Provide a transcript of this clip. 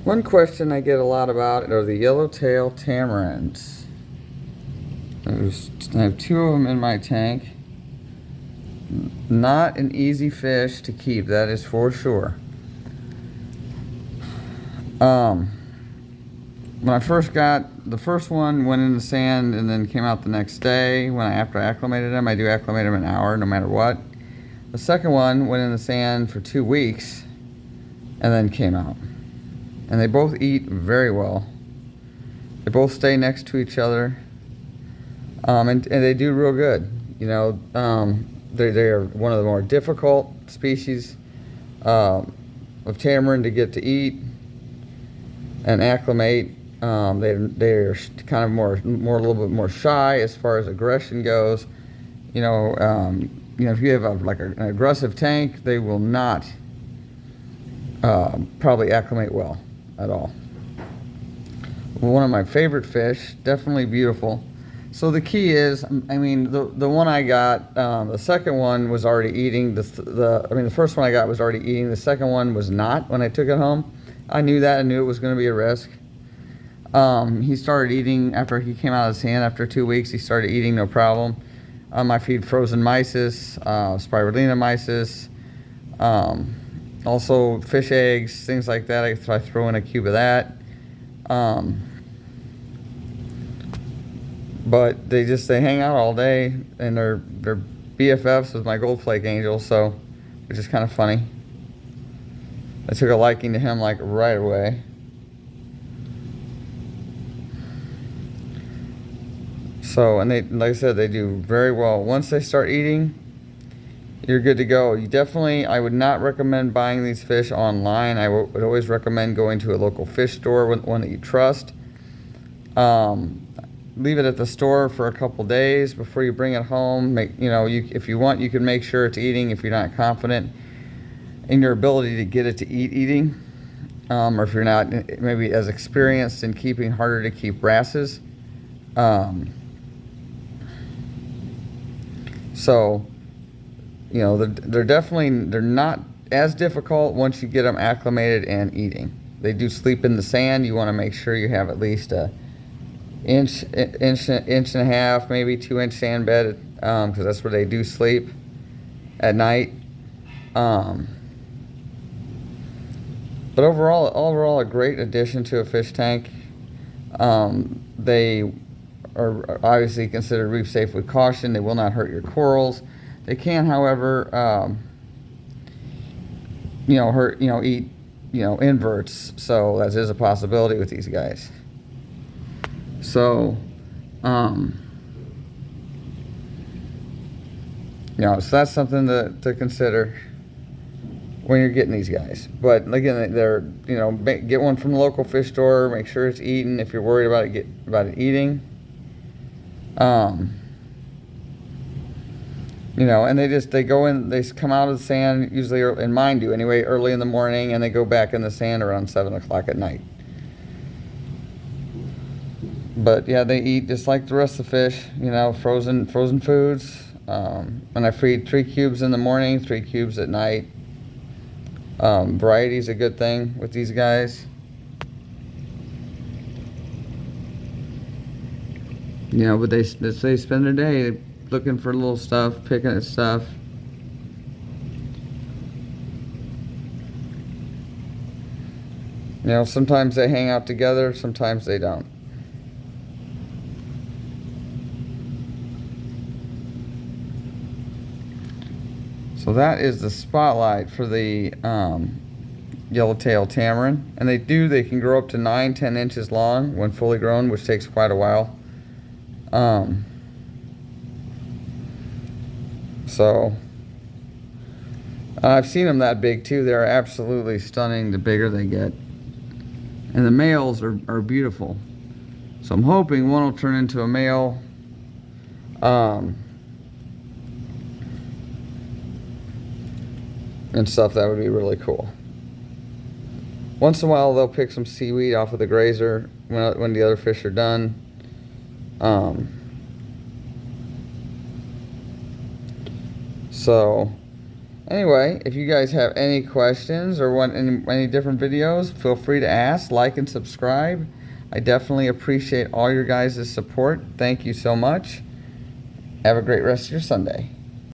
One question I get a lot about are the yellowtail tamarins. I have two of them in my tank. Not an easy fish to keep, that is for sure. When I first got the first one, went in the sand and then came out the next day. After I acclimated them, I do acclimate them an hour no matter what. The second one went in the sand for 2 weeks and then came out. And they both eat very well. They both stay next to each other, and they do real good. You know, they are one of the more difficult species of tamarin to get to eat and acclimate. They're kind of more a little bit more shy as far as aggression goes. You know, if you have an aggressive tank, they will not probably acclimate well at all. One of my favorite fish, definitely beautiful. So the key is, I mean, the one I got, the second one was already eating. The first one I got was already eating. The second one was not when I took it home. I knew that. I knew it was going to be a risk. He started eating after he came out of the sand. After 2 weeks, he started eating, no problem. I feed frozen mysis, spirulina mysis, also fish eggs, things like that. I throw in a cube of that. But they hang out all day, and they're BFFs with my gold flake angel, so which is kind of funny. I took a liking to him like right away. So, and they, like I said, they do very well. Once they start eating, you're good to go. I would not recommend buying these fish online. I would always recommend going to a local fish store, one that you trust. Leave it at the store for a couple days before you bring it home. If you want, you can make sure it's eating if you're not confident in your ability to get it to eating. Or if you're not maybe as experienced in keeping harder to keep wrasses. So, they're not as difficult once you get them acclimated and eating. They do sleep in the sand. You want to make sure you have at least a inch and a half, maybe 2-inch sand bed, because that's where they do sleep at night. But overall, a great addition to a fish tank. They are obviously considered reef safe with caution. They will not hurt your corals. They can, however, eat, inverts. So that is a possibility with these guys. So, so that's something to consider when you're getting these guys. But again, get one from the local fish store. Make sure it's eaten. If you're worried about it eating. And they go in, they come out of the sand, usually, and mine do anyway, early in the morning, and they go back in the sand around 7 o'clock at night. But yeah, they eat just like the rest of the fish, frozen foods. And I feed 3 cubes in the morning, 3 cubes at night. Variety is a good thing with these guys. But they spend their day looking for little stuff, picking at stuff. Sometimes they hang out together, sometimes they don't. So that is the spotlight for the yellowtail tamarin. And they can grow up to 9-10 inches long when fully grown, which takes quite a while. So I've seen them that big too. They're absolutely stunning the bigger they get. And the males are beautiful. So I'm hoping one will turn into a male. And stuff. That would be really cool. Once in a while they'll pick some seaweed off of the grazer when the other fish are done. Anyway, if you guys have any questions or want any different videos, feel free to ask, like, and subscribe. I definitely appreciate all your guys' support. Thank you so much. Have a great rest of your Sunday.